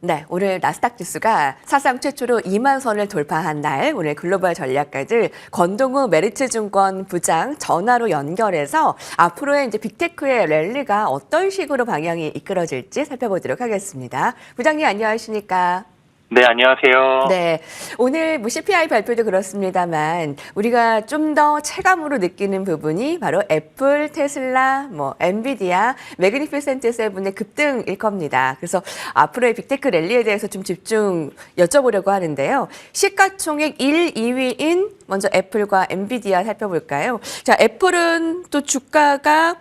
네, 오늘 나스닥 지수가 사상 최초로 2만 선을 돌파한 날, 오늘 글로벌 전략가들 권동우 메리츠증권 부장 전화로 연결해서 앞으로의 이제 빅테크의 랠리가 어떤 식으로 방향이 이끌어질지 살펴보도록 하겠습니다. 부장님 안녕하십니까? 네, 안녕하세요. 네, 오늘 뭐 CPI 발표도 그렇습니다만 우리가 좀 더 체감으로 느끼는 부분이 바로 애플, 테슬라, 뭐 엔비디아, 매그니피센트 세븐의 급등일 겁니다. 그래서 앞으로의 빅테크 랠리에 대해서 좀 집중 여쭤보려고 하는데요. 시가총액 1, 2위인 먼저 애플과 엔비디아 살펴볼까요? 자, 애플은 또 주가가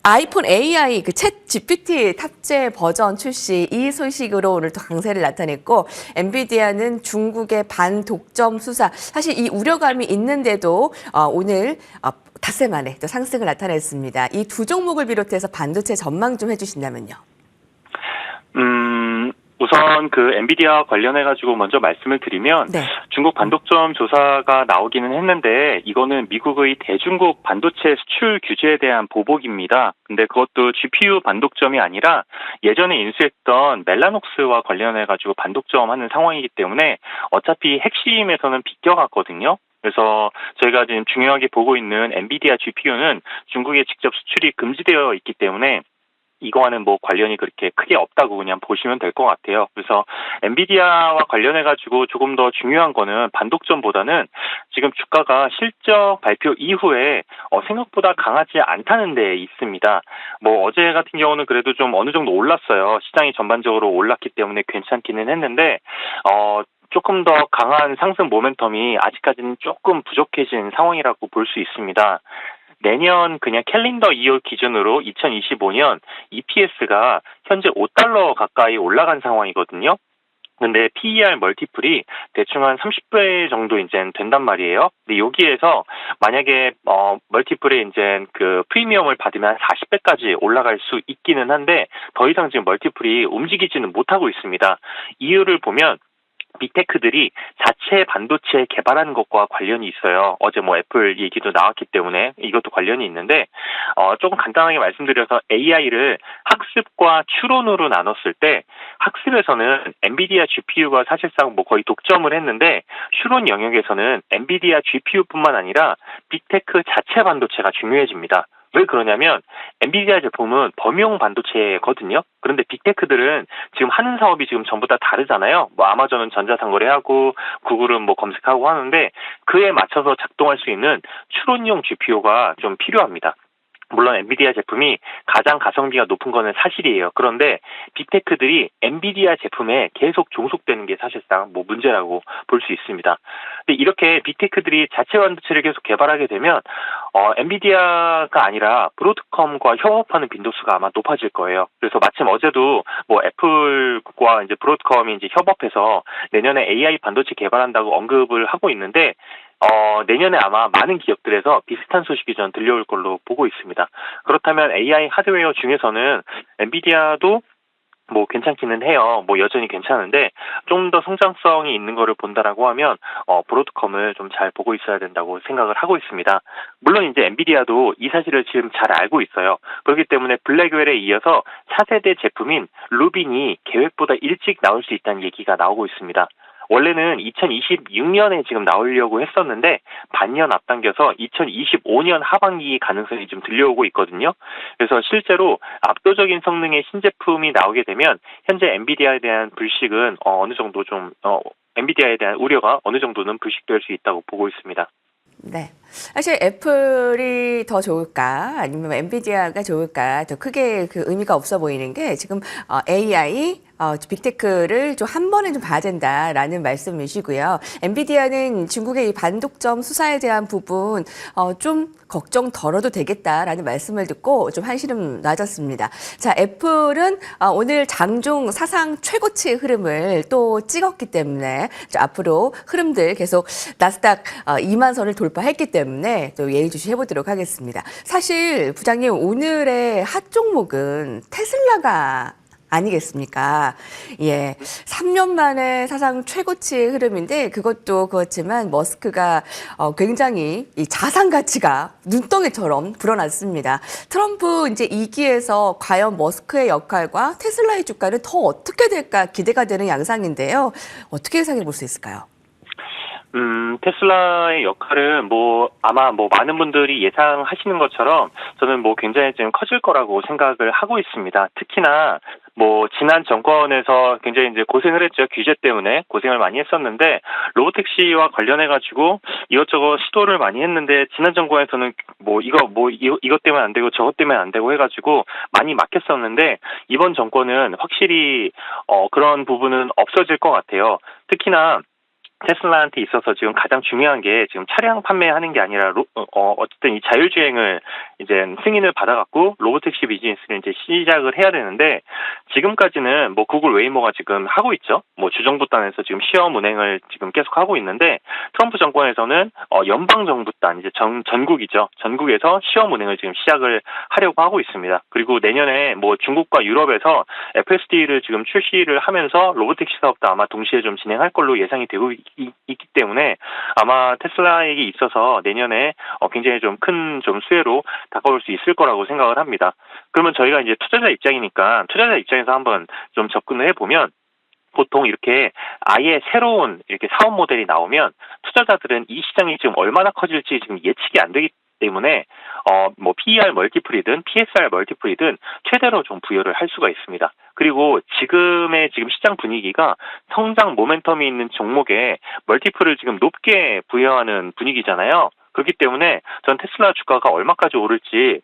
아이폰 AI 그 챗 GPT 탑재 버전 출시 이 소식으로 오늘 또 강세를 나타냈고 엔비디아는 중국의 반독점 수사 사실 이 우려감이 있는데도 오늘 닷새 만에 또 상승을 나타냈습니다. 이 두 종목을 비롯해서 반도체 전망 좀 해주신다면요. 우선 그 엔비디아 관련해가지고 먼저 말씀을 드리면 네. 중국 반독점 조사가 나오기는 했는데 이거는 미국의 대중국 반도체 수출 규제에 대한 보복입니다. 근데 그것도 GPU 반독점이 아니라 예전에 인수했던 멜라녹스와 관련해가지고 반독점 하는 상황이기 때문에 어차피 핵심에서는 비껴갔거든요. 그래서 저희가 지금 중요하게 보고 있는 엔비디아 GPU는 중국에 직접 수출이 금지되어 있기 때문에 이거와는 뭐 관련이 그렇게 크게 없다고 그냥 보시면 될 것 같아요. 그래서 엔비디아와 관련해가지고 조금 더 중요한 거는 반독점보다는 지금 주가가 실적 발표 이후에 생각보다 강하지 않다는 데 있습니다. 뭐 어제 같은 경우는 그래도 좀 어느 정도 올랐어요. 시장이 전반적으로 올랐기 때문에 괜찮기는 했는데 조금 더 강한 상승 모멘텀이 아직까지는 조금 부족해진 상황이라고 볼 수 있습니다. 내년 그냥 캘린더 이어 기준으로 2025년 EPS가 현재 $5 가까이 올라간 상황이거든요. 근데 PER 멀티플이 대충 한 30배 정도 이제 된단 말이에요. 근데 여기에서 만약에 멀티플에 이제 그 프리미엄을 받으면 40배까지 올라갈 수 있기는 한데 더 이상 지금 멀티플이 움직이지는 못하고 있습니다. 이유를 보면 빅테크들이 자체 반도체 개발하는 것과 관련이 있어요. 어제 뭐 애플 얘기도 나왔기 때문에 이것도 관련이 있는데 조금 간단하게 말씀드려서 AI를 학습과 추론으로 나눴을 때 학습에서는 엔비디아 GPU가 사실상 뭐 거의 독점을 했는데 추론 영역에서는 엔비디아 GPU뿐만 아니라 빅테크 자체 반도체가 중요해집니다. 왜 그러냐면 엔비디아 제품은 범용 반도체거든요. 그런데 빅테크들은 지금 하는 사업이 지금 전부 다 다르잖아요. 뭐 아마존은 전자상거래하고 구글은 뭐 검색하고 하는데 그에 맞춰서 작동할 수 있는 추론용 GPU가 좀 필요합니다. 물론 엔비디아 제품이 가장 가성비가 높은 거는 사실이에요. 그런데 빅테크들이 엔비디아 제품에 계속 종속되는 게 사실상 뭐 문제라고 볼 수 있습니다. 근데 이렇게 빅테크들이 자체 반도체를 계속 개발하게 되면 엔비디아가 아니라 브로드컴과 협업하는 빈도수가 아마 높아질 거예요. 그래서 마침 어제도 뭐 애플과 이제 브로드컴이 이제 협업해서 내년에 AI 반도체 개발한다고 언급을 하고 있는데 내년에 아마 많은 기업들에서 비슷한 소식이 전 들려올 걸로 보고 있습니다. 그렇다면 AI 하드웨어 중에서는 엔비디아도 뭐 괜찮기는 해요. 뭐 여전히 괜찮은데 좀 더 성장성이 있는 거를 본다라고 하면 브로드컴을 좀 잘 보고 있어야 된다고 생각을 하고 있습니다. 물론 이제 엔비디아도 이 사실을 지금 잘 알고 있어요. 그렇기 때문에 블랙웰에 이어서 차세대 제품인 루빈이 계획보다 일찍 나올 수 있다는 얘기가 나오고 있습니다. 원래는 2026년에 지금 나오려고 했었는데 반년 앞당겨서 2025년 하반기 가능성이 좀 들려오고 있거든요. 그래서 실제로 압도적인 성능의 신제품이 나오게 되면 현재 엔비디아에 대한 불식은 어느 정도 좀 엔비디아에 대한 우려가 어느 정도는 불식될 수 있다고 보고 있습니다. 네. 사실 애플이 더 좋을까 아니면 엔비디아가 좋을까 더 크게 그 의미가 없어 보이는 게 지금 AI 빅테크를 좀 한 번에 좀 봐야 된다라는 말씀이시고요. 엔비디아는 중국의 이 반독점 수사에 대한 부분 좀 걱정 덜어도 되겠다라는 말씀을 듣고 좀 한시름 놔졌습니다. 자, 애플은 오늘 장중 사상 최고치 흐름을 또 찍었기 때문에 앞으로 흐름들 계속 나스닥 2만 선을 돌파했기 때문에 또 예의주시 해보도록 하겠습니다. 사실 부장님 오늘의 핫 종목은 테슬라가 아니겠습니까? 예. 3년 만에 사상 최고치의 흐름인데 그것도 그렇지만 머스크가 굉장히 이 자산 가치가 눈덩이처럼 불어났습니다. 트럼프 이제 2기에서 과연 머스크의 역할과 테슬라의 주가는 더 어떻게 될까 기대가 되는 양상인데요. 어떻게 예상해 볼 수 있을까요? 테슬라의 역할은 아마 많은 분들이 예상하시는 것처럼 저는 굉장히 좀 커질 거라고 생각을 하고 있습니다. 특히나 지난 정권에서 굉장히 이제 고생을 했죠. 규제 때문에 고생을 많이 했었는데, 로보택시와 관련해가지고 이것저것 시도를 많이 했는데, 지난 정권에서는 이것 때문에 안 되고 저것 때문에 안 되고 해가지고 많이 막혔었는데, 이번 정권은 확실히, 그런 부분은 없어질 것 같아요. 특히나, 테슬라한테 있어서 지금 가장 중요한 게 지금 차량 판매하는 게 아니라 어쨌든 이 자율주행을 이제 승인을 받아갖고 로보택시 비즈니스를 이제 시작을 해야 되는데, 지금까지는 구글 웨이모가 지금 하고 있죠. 주정부 단에서 지금 시험 운행을 지금 계속 하고 있는데, 트럼프 정권에서는 연방 정부 단 이제 전국이죠. 전국에서 시험 운행을 지금 시작을 하려고 하고 있습니다. 그리고 내년에 중국과 유럽에서 FSD를 지금 출시를 하면서 로보택시 사업도 아마 동시에 좀 진행할 걸로 예상이 되고 있기 때문에 아마 테슬라에게 있어서 내년에 굉장히 좀 큰 수혜로 다가올 수 있을 거라고 생각을 합니다. 그러면 저희가 이제 투자자 입장에서 한번 좀 접근을 해보면, 보통 이렇게 아예 새로운 이렇게 사업 모델이 나오면 투자자들은 이 시장이 지금 얼마나 커질지 지금 예측이 안 되기 때문에 PER 멀티플이든 PSR 멀티플이든 최대로 좀 부여를 할 수가 있습니다. 그리고 지금 시장 분위기가 성장 모멘텀이 있는 종목에 멀티플을 지금 높게 부여하는 분위기잖아요. 그렇기 때문에 전 테슬라 주가가 얼마까지 오를지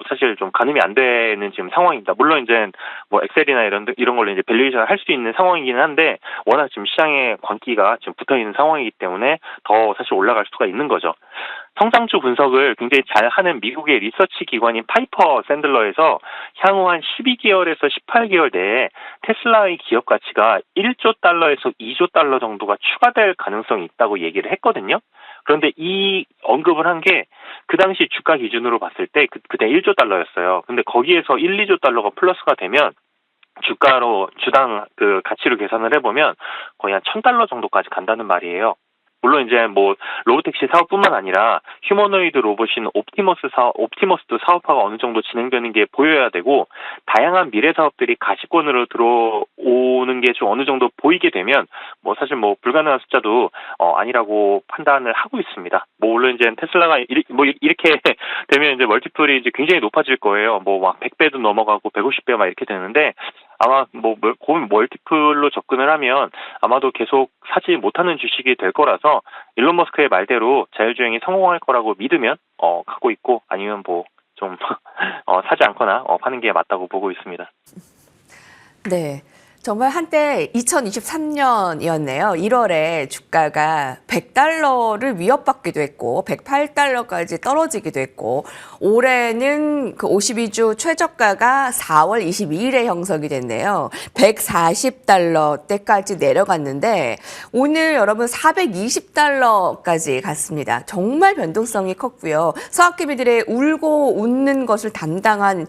사실 좀 가늠이 안 되는 지금 상황입니다. 물론 이제 엑셀이나 이런 걸로 이제 밸류에이션을 할 수 있는 상황이기는 한데, 워낙 지금 시장에 광기가 지금 붙어 있는 상황이기 때문에 더 사실 올라갈 수가 있는 거죠. 성장주 분석을 굉장히 잘 하는 미국의 리서치 기관인 파이퍼 샌들러에서 향후 한 12개월에서 18개월 내에 테슬라의 기업 가치가 1조 달러에서 2조 달러 정도가 추가될 가능성이 있다고 얘기를 했거든요. 그런데 이 언급을 한 게 그 당시 주가 기준으로 봤을 때 그때 1조 달러였어요. 근데 거기에서 1, 2조 달러가 플러스가 되면 주가로 주당 그 가치로 계산을 해보면 거의 한 1,000달러 정도까지 간다는 말이에요. 물론 이제 로보택시 사업뿐만 아니라 휴머노이드 로봇인 옵티머스도 사업화가 어느 정도 진행되는 게 보여야 되고, 다양한 미래 사업들이 가시권으로 들어오는 게 좀 어느 정도 보이게 되면 사실 불가능한 숫자도 아니라고 판단을 하고 있습니다. 물론 이제 테슬라가 이렇게 되면 이제 멀티플이 이제 굉장히 높아질 거예요. 막 100배도 넘어가고 150배 막 이렇게 되는데, 아마 고른 멀티플로 접근을 하면 아마도 계속 사지 못하는 주식이 될 거라서, 일론 머스크의 말대로 자율주행이 성공할 거라고 믿으면 갖고 있고, 아니면 좀 사지 않거나 파는 게 맞다고 보고 있습니다. 네. 정말 한때 2023년이었네요. 1월에 주가가 100달러를 위협받기도 했고 108달러까지 떨어지기도 했고, 올해는 그 52주 최저가가 4월 22일에 형성이 됐네요. 140달러대까지 내려갔는데 오늘 여러분 420달러까지 갔습니다. 정말 변동성이 컸고요. 서학개미들의 울고 웃는 것을 담당한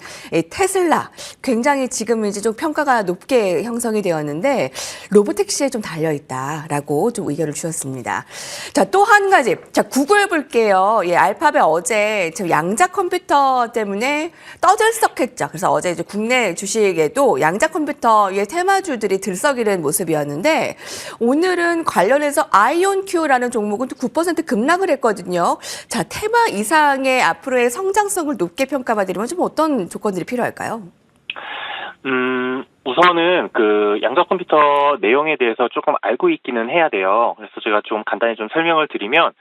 테슬라, 굉장히 지금 이제 좀 평가가 높게 형성이 되었는데 로보택시에 좀 달려있다라고 좀 의견을 주셨습니다. 자, 또 한 가지. 자, 구글 볼게요. 알파벳 어제 양자 컴퓨터 때문에 떠들썩했죠. 그래서 어제 이제 국내 주식에도 양자 컴퓨터의 테마주들이 들썩이는 모습이었는데, 오늘은 관련해서 아이온큐라는 종목은 또 9% 급락을 했거든요. 자, 테마 이상의 앞으로의 성장성을 높게 평가받으려면 좀 어떤 조건들이 필요할까요? 우선은 그 양자 컴퓨터 내용에 대해서 조금 알고 있기는 해야 돼요. 그래서 제가 좀 간단히 좀 설명을 드리면,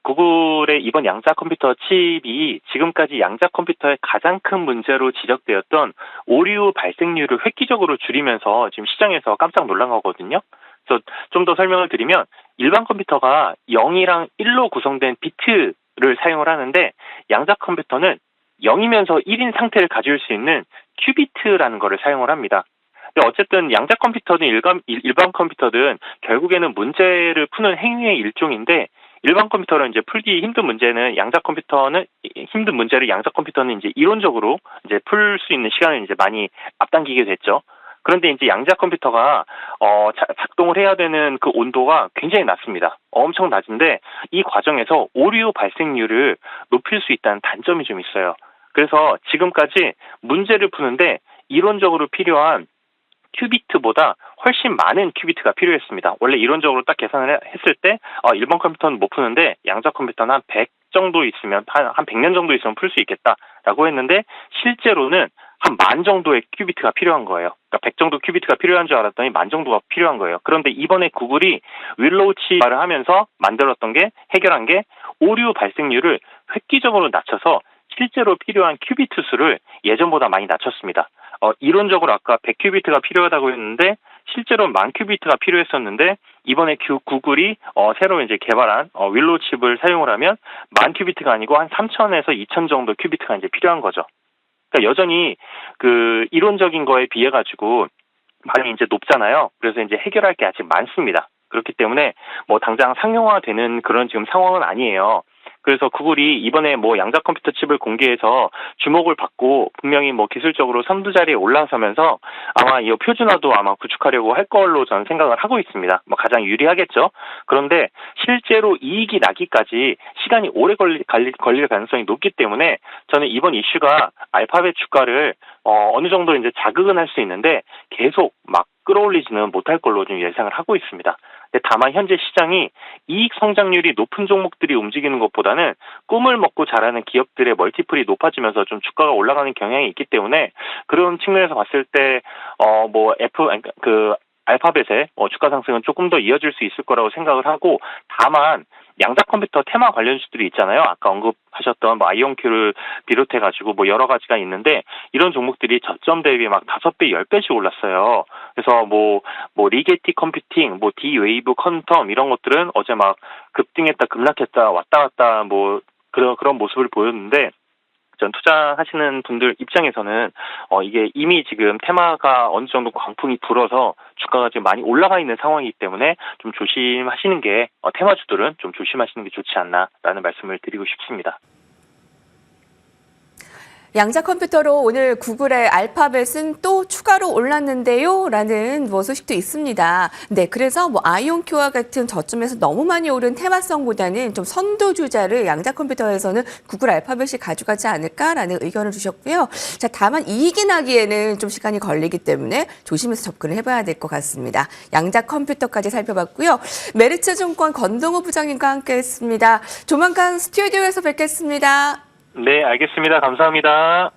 구글의 이번 양자 컴퓨터 칩이 지금까지 양자 컴퓨터의 가장 큰 문제로 지적되었던 오류 발생률을 획기적으로 줄이면서 지금 시장에서 깜짝 놀란 거거든요. 그래서 좀 더 설명을 드리면, 일반 컴퓨터가 0이랑 1로 구성된 비트를 사용을 하는데, 양자 컴퓨터는 0이면서 1인 상태를 가질 수 있는 큐비트라는 거를 사용을 합니다. 근데 어쨌든 양자 컴퓨터든 일반 컴퓨터든 결국에는 문제를 푸는 행위의 일종인데, 일반 컴퓨터는 이제 풀기 힘든 문제를 양자 컴퓨터는 이제 이론적으로 이제 풀 수 있는 시간을 이제 많이 앞당기게 됐죠. 그런데 이제 양자 컴퓨터가 작동을 해야 되는 그 온도가 굉장히 낮습니다. 엄청 낮은데 이 과정에서 오류 발생률을 높일 수 있다는 단점이 좀 있어요. 그래서 지금까지 문제를 푸는데 이론적으로 필요한 큐비트보다 훨씬 많은 큐비트가 필요했습니다. 원래 이론적으로 딱 계산을 했을 때 1번 컴퓨터는 못 푸는데 양자 컴퓨터는 한 100 정도 있으면 한 100년 정도 있으면 풀 수 있겠다라고 했는데 실제로는 한 10,000 정도의 큐비트가 필요한 거예요. 그러니까 100 정도 큐비트가 필요한 줄 알았더니 10,000 정도가 필요한 거예요. 그런데 이번에 구글이 윌로우 치바를 하면서 만들었던 게 해결한 게 오류 발생률을 획기적으로 낮춰서 실제로 필요한 큐비트 수를 예전보다 많이 낮췄습니다. 이론적으로 아까 100큐비트가 필요하다고 했는데 실제로 10,000큐비트가 필요했었는데 이번에 구글이 새로 이제 개발한 윌로우 칩을 사용을 하면 10,000큐비트가 아니고 한 3,000에서 2,000 정도 큐비트가 이제 필요한 거죠. 그러니까 여전히 그 이론적인 거에 비해 가지고 많이 이제 높잖아요. 그래서 이제 해결할 게 아직 많습니다. 그렇기 때문에 뭐 당장 상용화되는 그런 지금 상황은 아니에요. 그래서 구글이 이번에 뭐 양자 컴퓨터 칩을 공개해서 주목을 받고 분명히 뭐 기술적으로 선두 자리에 올라서면서 아마 이 표준화도 아마 구축하려고 할 걸로 저는 생각을 하고 있습니다. 뭐 가장 유리하겠죠. 그런데 실제로 이익이 나기까지 시간이 오래 걸릴 가능성이 높기 때문에 저는 이번 이슈가 알파벳 주가를 어느 정도 이제 자극은 할 수 있는데 계속 막 끌어올리지는 못할 걸로 좀 예상을 하고 있습니다. 다만 현재 시장이 이익 성장률이 높은 종목들이 움직이는 것보다는 꿈을 먹고 자라는 기업들의 멀티플이 높아지면서 좀 주가가 올라가는 경향이 있기 때문에 그런 측면에서 봤을 때 알파벳의 주가 상승은 조금 더 이어질 수 있을 거라고 생각을 하고 다만 양자 컴퓨터 테마 관련주들이 있잖아요. 아까 언급하셨던 아이온큐를 비롯해가지고 뭐 여러 가지가 있는데 이런 종목들이 저점 대비 막 5배, 10배씩 올랐어요. 그래서 뭐 리게티 컴퓨팅, 뭐 D-웨이브 퀀텀 이런 것들은 어제 막 급등했다, 급락했다, 왔다 갔다 뭐 그런 모습을 보였는데 전 투자하시는 분들 입장에서는 이게 이미 지금 테마가 어느 정도 광풍이 불어서 주가가 지금 많이 올라가 있는 상황이기 때문에 좀 조심하시는 게 테마주들은 좀 조심하시는 게 좋지 않나라는 말씀을 드리고 싶습니다. 양자 컴퓨터로 오늘 구글의 알파벳은 또 추가로 올랐는데요. 라는 소식도 있습니다. 네, 그래서 아이온큐와 같은 저점에서 너무 많이 오른 테마성보다는 좀 선도주자를 양자 컴퓨터에서는 구글 알파벳이 가져가지 않을까라는 의견을 주셨고요. 자, 다만 이익이 나기에는 좀 시간이 걸리기 때문에 조심해서 접근을 해봐야 될 것 같습니다. 양자 컴퓨터까지 살펴봤고요. 메리츠증권 권동우 부장님과 함께했습니다. 조만간 스튜디오에서 뵙겠습니다. 네, 알겠습니다. 감사합니다.